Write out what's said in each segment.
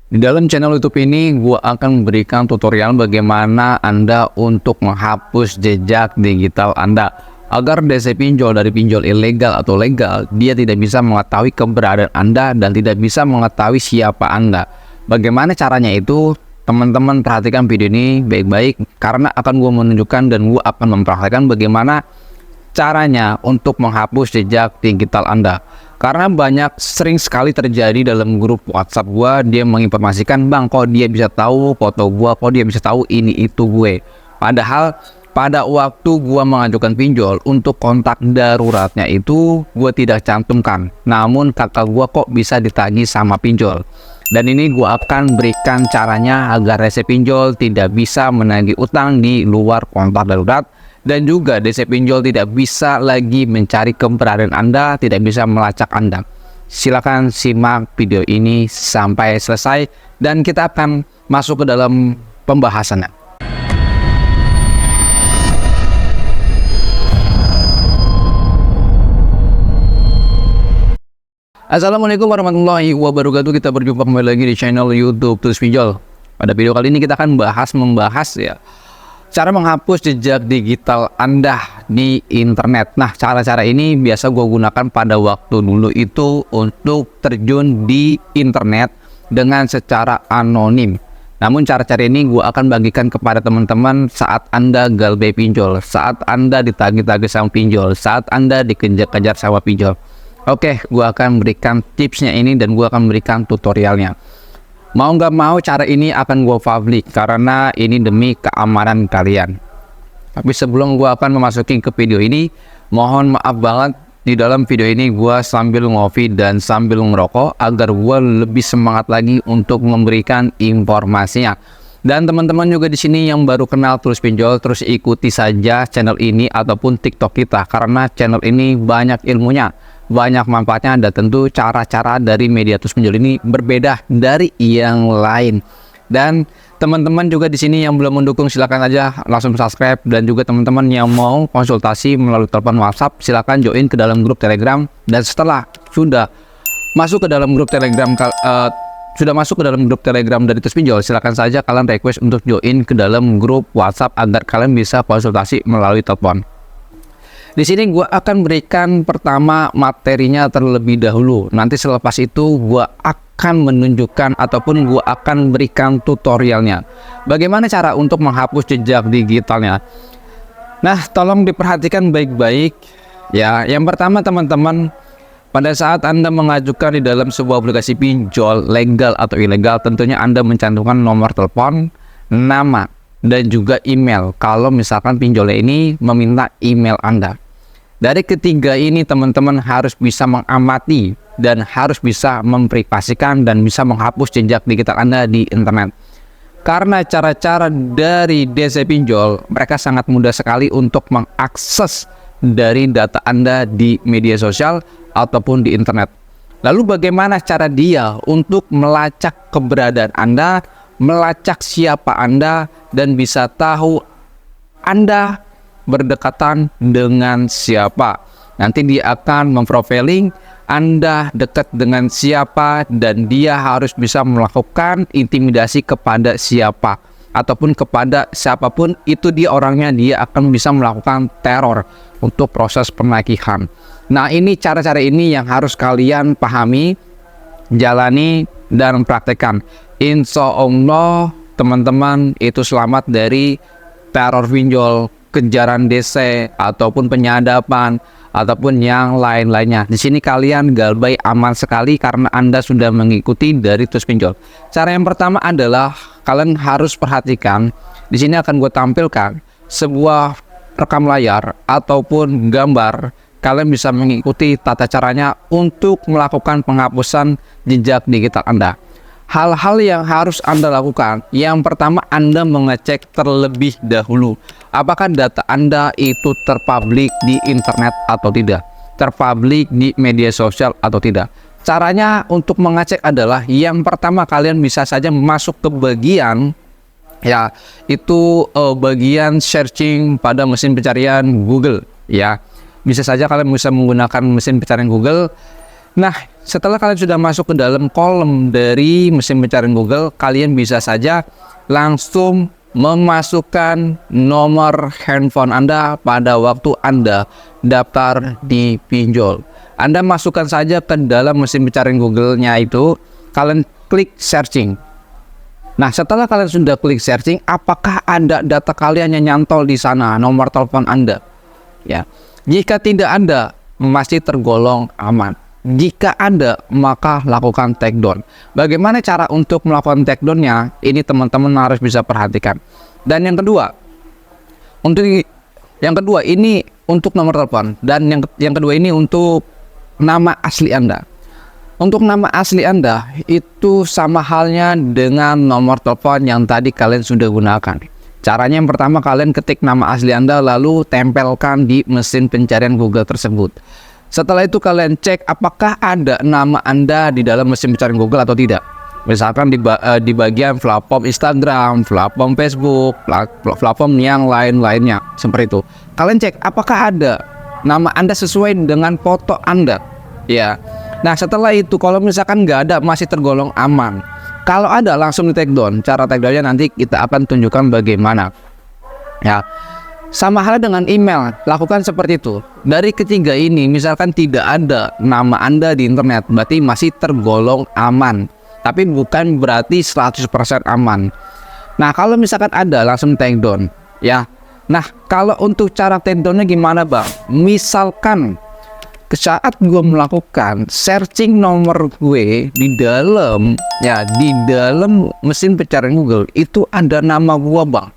Di dalam channel YouTube ini, gue akan memberikan tutorial bagaimana Anda untuk menghapus jejak digital Anda agar DC pinjol dari pinjol ilegal atau legal, dia tidak bisa mengetahui keberadaan Anda dan tidak bisa mengetahui siapa Anda. Bagaimana caranya itu? Teman-teman perhatikan video ini baik-baik karena akan gue menunjukkan dan gue akan mempraktikkan bagaimana caranya untuk menghapus jejak digital Anda. Karena sering sekali terjadi dalam grup WhatsApp gua, dia menginformasikan, "Bang, kok dia bisa tahu foto gua, kok dia bisa tahu ini itu gue." Padahal pada waktu gua mengajukan pinjol untuk kontak daruratnya itu gua tidak cantumkan. Namun kakak gua kok bisa ditagih sama pinjol. Dan ini gua akan berikan caranya agar rese pinjol tidak bisa menagih utang di luar kontak darurat. Dan juga DC pinjol tidak bisa lagi mencari keberadaan Anda, tidak bisa melacak Anda. Silakan simak video ini sampai selesai dan kita akan masuk ke dalam pembahasannya. Assalamualaikum warahmatullahi wabarakatuh. Kita berjumpa kembali lagi di channel YouTube Tools Pinjol. Pada video kali ini kita akan membahas ya, cara menghapus jejak digital Anda di internet. Nah, cara-cara ini biasa gue gunakan pada waktu dulu itu untuk terjun di internet dengan secara anonim. Namun cara-cara ini gue akan bagikan kepada teman-teman saat Anda galbay pinjol, saat Anda ditagih-tagih sama pinjol, saat Anda dikejar-kejar sama pinjol. Oke, gue akan berikan tipsnya ini dan gue akan berikan tutorialnya. Mau nggak mau cara ini akan gue publik karena ini demi keamanan kalian. Tapi sebelum gue akan memasuki ke video ini, mohon maaf banget di dalam video ini gue sambil ngopi dan sambil ngerokok agar gue lebih semangat lagi untuk memberikan informasinya. Dan teman-teman juga di sini yang baru kenal Tools Pinjol, terus ikuti saja channel ini ataupun TikTok kita karena channel ini banyak ilmunya, banyak manfaatnya, dan tentu cara-cara dari media Tools Pinjol ini berbeda dari yang lain. Dan teman-teman juga di sini yang belum mendukung silakan aja langsung subscribe, dan juga teman-teman yang mau konsultasi melalui telepon WhatsApp silakan join ke dalam grup Telegram. Dan setelah sudah masuk ke dalam grup Telegram dari Tools Pinjol, silakan saja kalian request untuk join ke dalam grup WhatsApp agar kalian bisa konsultasi melalui telepon. Di sini gue akan berikan pertama materinya terlebih dahulu. Nanti selepas itu gue akan menunjukkan ataupun gue akan berikan tutorialnya. Bagaimana cara untuk menghapus jejak digitalnya. Nah, tolong diperhatikan baik-baik ya. Yang pertama teman-teman, pada saat Anda mengajukan di dalam sebuah aplikasi pinjol legal atau ilegal, tentunya Anda mencantumkan nomor telepon, nama, dan juga email. Kalau misalkan pinjolnya ini meminta email Anda. Dari ketiga ini teman-teman harus bisa mengamati dan harus bisa memprivasikan dan bisa menghapus jejak digital Anda di internet. Karena cara-cara dari DC pinjol, mereka sangat mudah sekali untuk mengakses dari data Anda di media sosial ataupun di internet. Lalu bagaimana cara dia untuk melacak keberadaan Anda, melacak siapa Anda, dan bisa tahu Anda berdekatan dengan siapa. Nanti dia akan memprofiling Anda dekat dengan siapa, dan dia harus bisa melakukan intimidasi kepada siapa ataupun kepada siapapun itu dia orangnya, dia akan bisa melakukan teror untuk proses penagihan. Nah, ini cara-cara ini yang harus kalian pahami, jalani, dan praktekkan. Insya Allah teman-teman itu selamat dari teror pinjol, kejaran DC, ataupun penyadapan, ataupun yang lain-lainnya. Di sini kalian galbay aman sekali karena Anda sudah mengikuti dari Tools Pinjol. Cara yang pertama adalah kalian harus perhatikan. Di sini akan gue tampilkan sebuah rekam layar ataupun gambar. Kalian bisa mengikuti tata caranya untuk melakukan penghapusan jejak digital Anda. Hal-hal yang harus Anda lakukan, yang pertama Anda mengecek terlebih dahulu apakah data Anda itu terpublik di internet atau tidak, terpublik di media sosial atau tidak. Caranya untuk mengecek adalah yang pertama kalian bisa saja masuk ke bagian ya, itu bagian searching pada mesin pencarian Google ya. Bisa saja kalian bisa menggunakan mesin pencarian Google. Nah, setelah kalian sudah masuk ke dalam kolom dari mesin pencarian Google, kalian bisa saja langsung memasukkan nomor handphone Anda pada waktu Anda daftar di pinjol. Anda masukkan saja ke dalam mesin pencarian Google-nya itu, kalian klik searching. Nah, setelah kalian sudah klik searching, apakah ada data kalian yang nyantol di sana, nomor telepon Anda? Ya, jika tidak ada, masih tergolong aman. Jika ada, maka lakukan take down. Bagaimana cara untuk melakukan take down-nya? Ini teman-teman harus bisa perhatikan. Dan yang kedua, ini untuk nomor telepon, dan yang kedua ini untuk nama asli Anda. Untuk nama asli Anda itu sama halnya dengan nomor telepon yang tadi kalian sudah gunakan. Caranya yang pertama, kalian ketik nama asli Anda lalu tempelkan di mesin pencarian Google tersebut. Setelah itu kalian cek apakah ada nama Anda di dalam mesin pencarian Google atau tidak. Misalkan di bagian platform Instagram, platform Facebook, platform yang lain-lainnya seperti itu. Kalian cek apakah ada nama Anda sesuai dengan foto Anda. Ya. Nah, setelah itu kalau misalkan nggak ada, masih tergolong aman. Kalau ada, langsung di take down. Cara take down-nya nanti kita akan tunjukkan bagaimana. Ya. Sama halnya dengan email, lakukan seperti itu. Dari ketiga ini, misalkan tidak ada nama Anda di internet, berarti masih tergolong aman. Tapi bukan berarti 100% aman. Nah, kalau misalkan ada, langsung take down. Ya. Nah, kalau untuk cara take down-nya gimana, Bang? Misalkan saat gue melakukan searching nomor gue di dalam mesin pencarian Google, itu ada nama gue, Bang.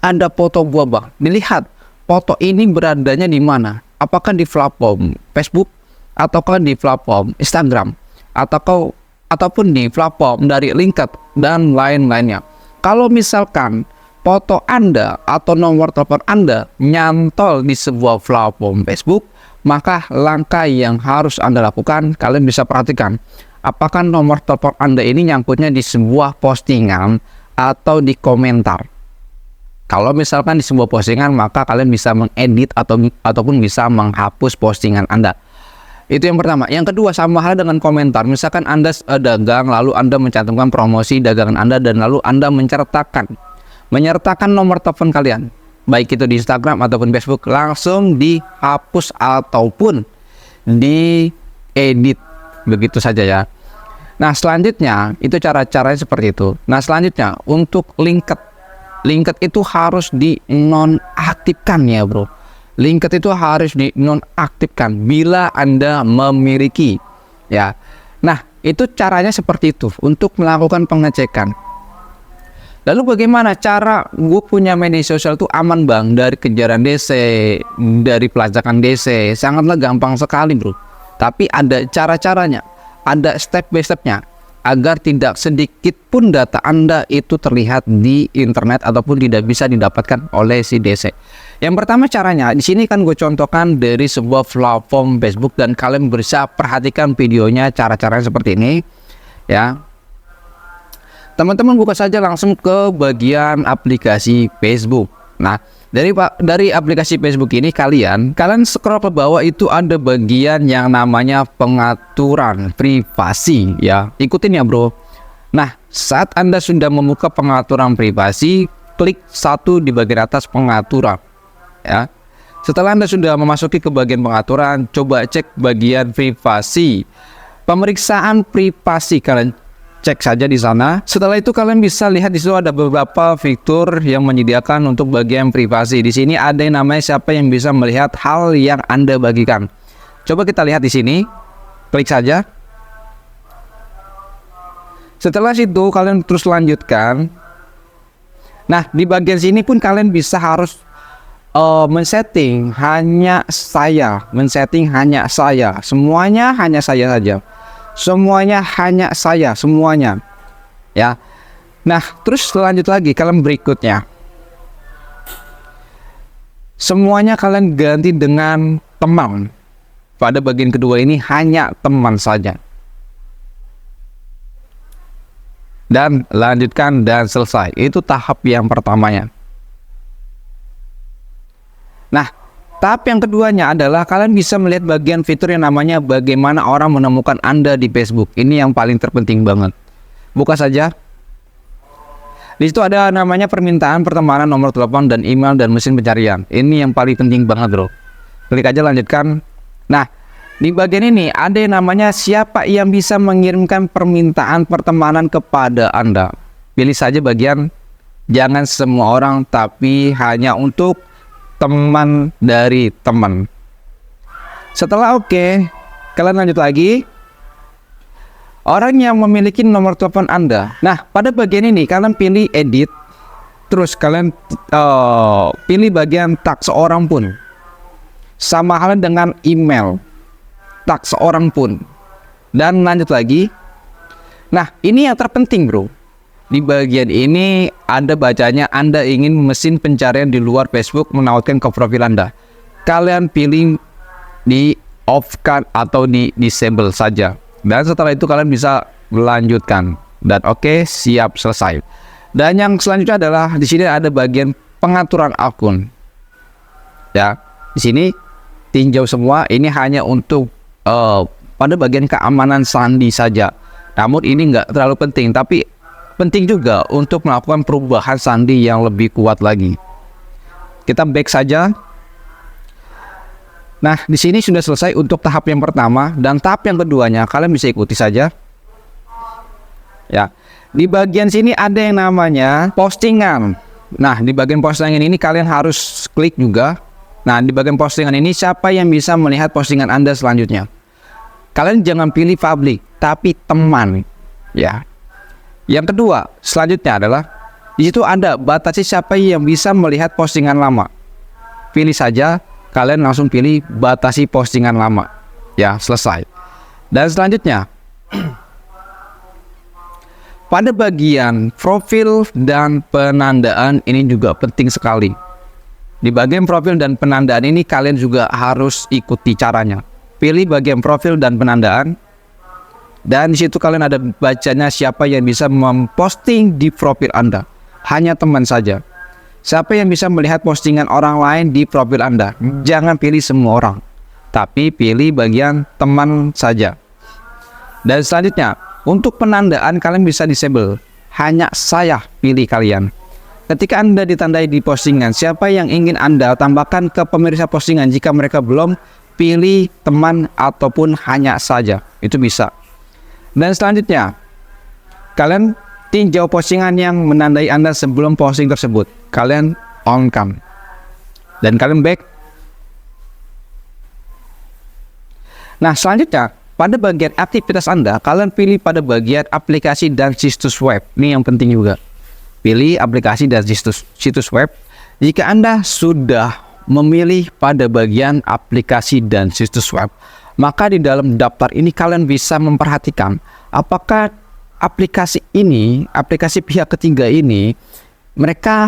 Ada foto gua, Bang. Dilihat foto ini beradanya di mana? Apakah di platform Facebook ataukah di platform Instagram ataupun di platform dari LinkedIn dan lain-lainnya. Kalau misalkan foto Anda atau nomor telepon Anda nyantol di sebuah platform Facebook, maka langkah yang harus Anda lakukan, kalian bisa perhatikan apakah nomor telepon Anda ini nyangkutnya di sebuah postingan atau di komentar. Kalau misalkan di sebuah postingan, maka kalian bisa mengedit ataupun bisa menghapus postingan Anda. Itu yang pertama. Yang kedua, sama hal dengan komentar. Misalkan Anda dagang, lalu Anda mencantumkan promosi dagangan Anda, dan lalu Anda menyertakan nomor telepon kalian, baik itu di Instagram ataupun Facebook, langsung dihapus ataupun diedit. Begitu saja ya. Nah, selanjutnya itu cara-caranya seperti itu. Nah, selanjutnya untuk LinkedIn itu harus dinonaktifkan ya, bro. LinkedIn itu harus dinonaktifkan bila Anda memiliki, ya. Nah, itu caranya seperti itu untuk melakukan pengecekan. Lalu bagaimana cara gue punya media sosial itu aman, Bang, dari kejaran DC, dari pelacakan DC? Sangatlah gampang sekali, bro. Tapi ada cara-caranya, ada step by stepnya, agar tidak sedikit pun data Anda itu terlihat di internet ataupun tidak bisa didapatkan oleh si DC. Yang pertama caranya, di sini kan gue contohkan dari sebuah platform Facebook, dan kalian bisa perhatikan videonya cara-caranya seperti ini, ya. Teman-teman buka saja langsung ke bagian aplikasi Facebook. Nah, dari aplikasi Facebook ini kalian scroll ke bawah, itu ada bagian yang namanya pengaturan privasi, ya. Ikutin ya, bro. Nah, saat Anda sudah membuka pengaturan privasi, klik satu di bagian atas pengaturan, ya. Setelah Anda sudah memasuki ke bagian pengaturan, coba cek bagian privasi. Pemeriksaan privasi kalian cek saja di sana. Setelah itu kalian bisa lihat di situ ada beberapa fitur yang menyediakan untuk bagian privasi. Di sini ada yang namanya siapa yang bisa melihat hal yang Anda bagikan. Coba kita lihat di sini. Klik saja. Setelah itu kalian terus lanjutkan. Nah, di bagian sini pun kalian bisa harus men-setting hanya saya, semuanya hanya saya saja. Semuanya hanya saya, semuanya, ya. Nah, terus lanjut lagi kalian berikutnya. Semuanya kalian ganti dengan teman. Pada bagian kedua ini hanya teman saja. Dan lanjutkan dan selesai. Itu tahap yang pertamanya. Nah, Tahap yang keduanya adalah kalian bisa melihat bagian fitur yang namanya bagaimana orang menemukan Anda di Facebook. Ini yang paling terpenting banget. Buka saja. Di situ ada namanya permintaan pertemanan, nomor telepon, dan email, dan mesin pencarian. Ini yang paling penting banget bro. Klik aja lanjutkan. Nah, di bagian ini ada yang namanya siapa yang bisa mengirimkan permintaan pertemanan kepada Anda. Pilih saja bagian jangan semua orang, tapi hanya untuk teman dari teman. Setelah oke, kalian lanjut lagi. Orang yang memiliki nomor telepon Anda. Nah, pada bagian ini kalian pilih edit. Terus kalian pilih bagian tak seorang pun. Sama halnya dengan email, tak seorang pun. Dan lanjut lagi. Nah, ini yang terpenting bro. Di bagian ini ada bacanya Anda ingin mesin pencarian di luar Facebook menautkan ke profil Anda. Kalian pilih di off-kan atau di disable saja. Dan setelah itu kalian bisa melanjutkan. Dan oke, siap, selesai. Dan yang selanjutnya adalah di sini ada bagian pengaturan akun. Ya, di sini tinjau semua. Ini hanya untuk pada bagian keamanan sandi saja. Namun ini nggak terlalu penting, tapi penting juga untuk melakukan perubahan sandi yang lebih kuat lagi. Kita back saja. Nah, di sini sudah selesai untuk tahap yang pertama, dan tahap yang keduanya kalian bisa ikuti saja. Ya, di bagian sini ada yang namanya postingan. Nah, di bagian postingan ini kalian harus klik juga. Nah, di bagian postingan ini siapa yang bisa melihat postingan Anda selanjutnya? Kalian jangan pilih public, tapi teman. Ya. Yang kedua, selanjutnya adalah di situ ada batasi siapa yang bisa melihat postingan lama. Pilih saja, kalian langsung pilih batasi postingan lama. Ya, selesai. Dan selanjutnya, pada bagian profil dan penandaan ini juga penting sekali. Di bagian profil dan penandaan ini kalian juga harus ikuti caranya. Pilih bagian profil dan penandaan. Dan di situ kalian ada bacanya siapa yang bisa memposting di profil Anda. Hanya teman saja. Siapa yang bisa melihat postingan orang lain di profil Anda. Jangan pilih semua orang, tapi pilih bagian teman saja. Dan selanjutnya, untuk penandaan kalian bisa disable. Hanya saya pilih kalian. Ketika Anda ditandai di postingan, siapa yang ingin Anda tambahkan ke pemirsa postingan. Jika mereka belum, pilih teman ataupun hanya saja. Itu bisa. Dan selanjutnya, kalian tinjau postingan yang menandai Anda sebelum posting tersebut. Kalian on cam. Dan kalian back. Nah, selanjutnya, pada bagian aktivitas Anda, kalian pilih pada bagian aplikasi dan situs web. Ini yang penting juga. Pilih aplikasi dan situs web. Jika Anda sudah memilih pada bagian aplikasi dan situs web, maka di dalam daftar ini kalian bisa memperhatikan apakah aplikasi ini, aplikasi pihak ketiga ini, mereka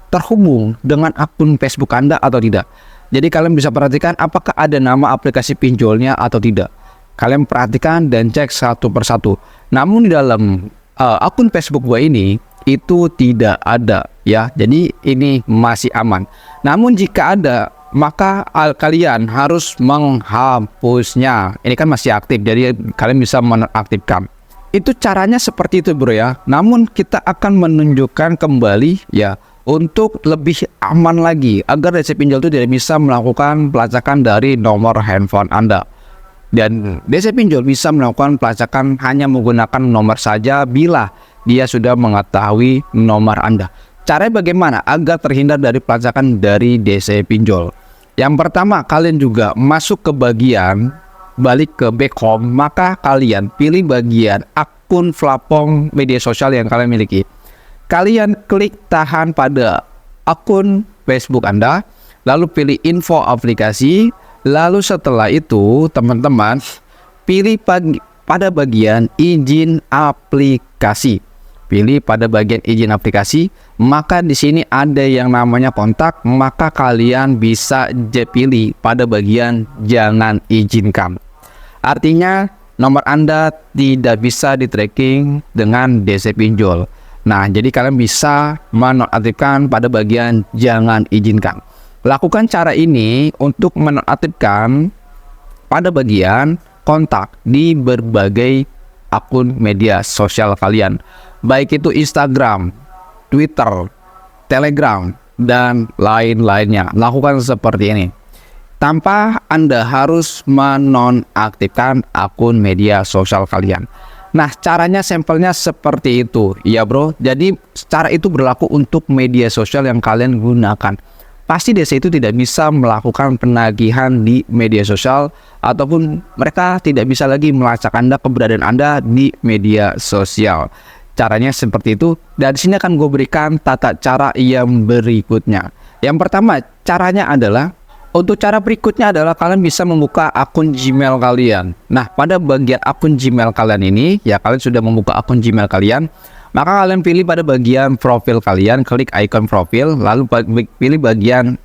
terhubung dengan akun Facebook Anda atau tidak. Jadi kalian bisa perhatikan apakah ada nama aplikasi pinjolnya atau tidak. Kalian perhatikan dan cek satu persatu. Namun di dalam akun Facebook gua ini itu tidak ada ya. Jadi ini masih aman. Namun jika ada, maka kalian harus menghapusnya. Ini kan masih aktif, jadi kalian bisa menonaktifkan. Itu caranya seperti itu bro ya. Namun kita akan menunjukkan kembali ya, untuk lebih aman lagi agar DC pinjol itu tidak bisa melakukan pelacakan dari nomor handphone Anda. Dan DC pinjol bisa melakukan pelacakan hanya menggunakan nomor saja bila dia sudah mengetahui nomor Anda. Caranya bagaimana agar terhindar dari pelacakan dari DC pinjol? Yang pertama, kalian juga masuk ke bagian balik ke back home, maka kalian pilih bagian akun platform media sosial yang kalian miliki. Kalian klik tahan pada akun Facebook Anda, lalu pilih info aplikasi, lalu setelah itu teman-teman pilih pada bagian izin aplikasi. Pilih pada bagian izin aplikasi, maka di sini ada yang namanya kontak, maka kalian bisa pilih pada bagian jangan izinkan. Artinya nomor Anda tidak bisa di tracking dengan DC pinjol. Nah, jadi kalian bisa menonaktifkan pada bagian jangan izinkan. Lakukan cara ini untuk menonaktifkan pada bagian kontak di berbagai akun media sosial kalian, baik itu Instagram, Twitter, Telegram, dan lain-lainnya. Lakukan seperti ini tanpa Anda harus menonaktifkan akun media sosial kalian. Nah, caranya sampelnya seperti itu ya bro. Jadi cara itu berlaku untuk media sosial yang kalian gunakan. Pasti desa itu tidak bisa melakukan penagihan di media sosial, ataupun mereka tidak bisa lagi melacak Anda, keberadaan Anda di media sosial. Caranya seperti itu. Dan di sini akan gue berikan tata cara yang berikutnya. Yang pertama, caranya adalah, untuk cara berikutnya adalah kalian bisa membuka akun Gmail kalian. Nah, pada bagian akun Gmail kalian ini, ya kalian sudah membuka akun Gmail kalian, maka kalian pilih pada bagian profil kalian, klik icon profil, lalu pilih bagian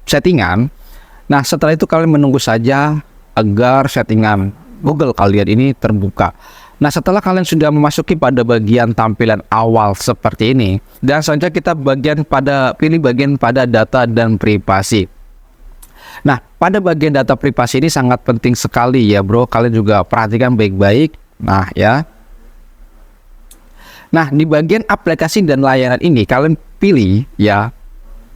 settingan. Nah, setelah itu kalian menunggu saja agar settingan Google kalian ini terbuka. Nah, setelah kalian sudah memasuki pada bagian tampilan awal seperti ini, dan selanjutnya kita pilih bagian pada data dan privasi. Nah, pada bagian data privasi ini sangat penting sekali ya bro, kalian juga perhatikan baik-baik. Nah ya. Nah, di bagian aplikasi dan layanan ini kalian pilih ya,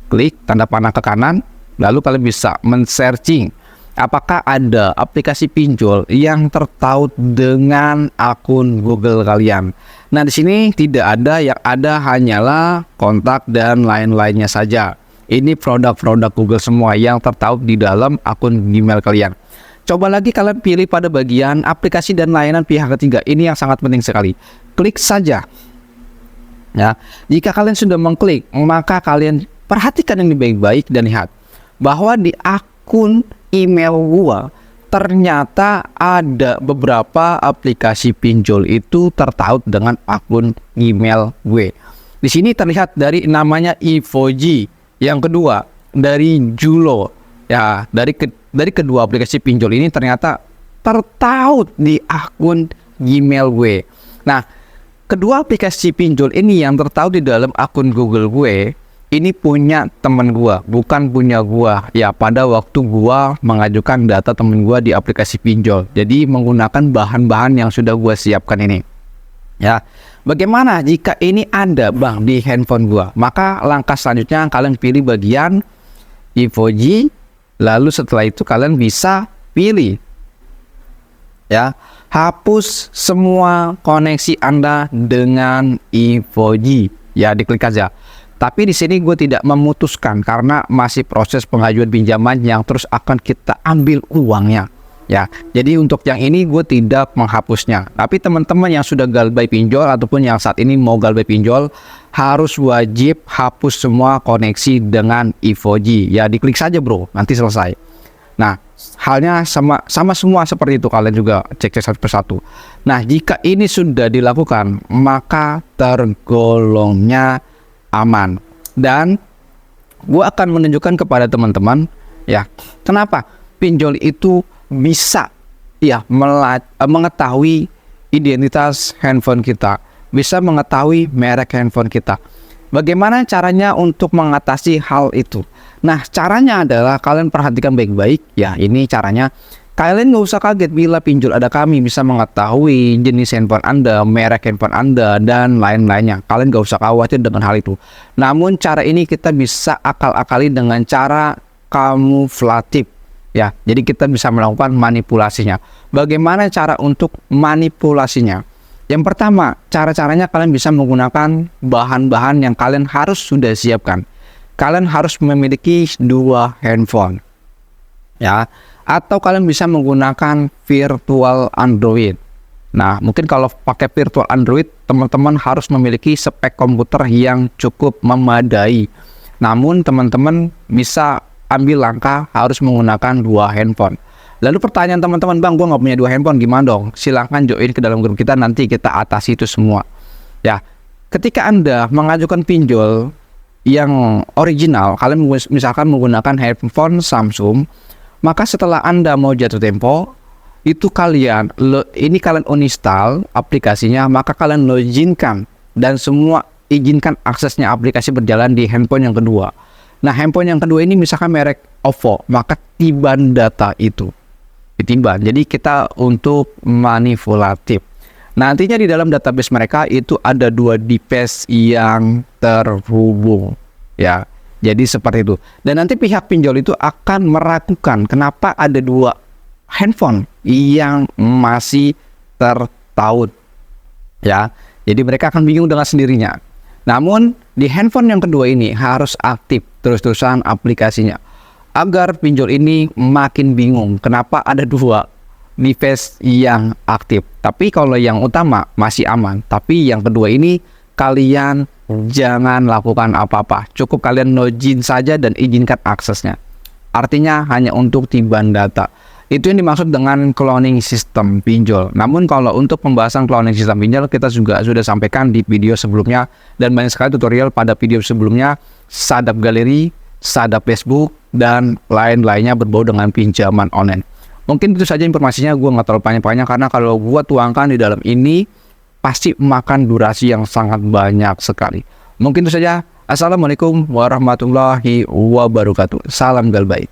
klik tanda panah ke kanan, lalu kalian bisa men-searching apakah ada aplikasi pinjol yang tertaut dengan akun Google kalian. Nah, di sini tidak ada, yang ada hanyalah kontak dan lain-lainnya saja. Ini produk-produk Google semua yang tertaut di dalam akun Gmail kalian. Coba lagi kalian pilih pada bagian aplikasi dan layanan pihak ketiga. Ini yang sangat penting sekali. Klik saja. Ya, jika kalian sudah mengklik, maka kalian perhatikan ini baik-baik dan lihat bahwa di akun email gua ternyata ada beberapa aplikasi pinjol itu tertaut dengan akun email gue. Di sini terlihat dari namanya Evoji, yang kedua dari Julo. Ya, dari kedua aplikasi pinjol ini ternyata tertaut di akun Gmail gue. Nah, kedua aplikasi pinjol ini yang tertaut di dalam akun Google gue, ini punya teman gue, bukan punya gue. Ya, pada waktu gue mengajukan data teman gue di aplikasi pinjol. Jadi menggunakan bahan-bahan yang sudah gue siapkan ini. Ya, bagaimana jika ini ada bang di handphone gue? Maka langkah selanjutnya kalian pilih bagian Evoji, lalu setelah itu kalian bisa pilih ya, hapus semua koneksi Anda dengan Evoji. Ya, diklik aja. Tapi di sini gue tidak memutuskan karena masih proses pengajuan pinjaman yang terus akan kita ambil uangnya. Ya, jadi untuk yang ini gue tidak menghapusnya. Tapi teman-teman yang sudah galbay pinjol ataupun yang saat ini mau galbay pinjol harus wajib hapus semua koneksi dengan Evoji. Ya, diklik saja bro, nanti selesai. Nah, halnya sama semua seperti itu, kalian juga cek satu persatu. Nah, jika ini sudah dilakukan, maka tergolongnya aman. Dan gue akan menunjukkan kepada teman-teman ya, kenapa pinjol itu bisa ya mengetahui identitas handphone kita, bisa mengetahui merek handphone kita. Bagaimana caranya untuk mengatasi hal itu? Nah, caranya adalah kalian perhatikan baik-baik ya. Ini caranya, kalian nggak usah kaget bila pinjol ada kami bisa mengetahui jenis handphone Anda, merek handphone Anda, dan lain-lainnya. Kalian nggak usah khawatir dengan hal itu. Namun cara ini kita bisa akal-akali dengan cara kamuflatif ya. Jadi kita bisa melakukan manipulasinya. Bagaimana cara untuk manipulasinya? Yang pertama, cara-caranya kalian bisa menggunakan bahan-bahan yang kalian harus sudah siapkan. Kalian harus memiliki dua handphone ya, atau kalian bisa menggunakan virtual Android. Nah, mungkin kalau pakai virtual Android, teman-teman harus memiliki spek komputer yang cukup memadai. Namun teman-teman bisa ambil langkah harus menggunakan dua handphone. Lalu pertanyaan teman-teman, bang, gue nggak punya dua handphone, gimana dong? Silahkan join ke dalam grup kita, nanti kita atasi itu semua. Ya, ketika Anda mengajukan pinjol yang original, kalian misalkan menggunakan handphone Samsung, maka setelah Anda mau jatuh tempo, itu kalian uninstall aplikasinya, maka kalian loginkan dan semua izinkan aksesnya aplikasi berjalan di handphone yang kedua. Nah, handphone yang kedua ini misalkan merek OVO, maka tiban data itu ditiban. Jadi kita untuk manipulatif. Nantinya di dalam database mereka itu ada 2 device yang terhubung, ya. Jadi seperti itu. Dan nanti pihak pinjol itu akan meragukan kenapa ada 2 handphone yang masih tertaut, ya. Jadi mereka akan bingung dengan sendirinya. Namun di handphone yang kedua ini harus aktif terus-terusan aplikasinya agar pinjol ini makin bingung kenapa ada 2 device yang aktif. Tapi kalau yang utama masih aman, tapi yang kedua ini kalian jangan lakukan apa-apa. Cukup kalian login saja dan izinkan aksesnya. Artinya hanya untuk tiban data. Itu yang dimaksud dengan cloning sistem pinjol. Namun kalau untuk pembahasan cloning sistem pinjol kita juga sudah sampaikan di video sebelumnya, dan banyak sekali tutorial pada video sebelumnya, Sadap Galeri, Sadap Facebook, dan lain-lainnya berbau dengan pinjaman online. Mungkin itu saja informasinya, gue nggak terlalu banyak-banyak karena kalau gue tuangkan di dalam ini pasti makan durasi yang sangat banyak sekali. Mungkin itu saja. Assalamualaikum warahmatullahi wabarakatuh. Salam galbait.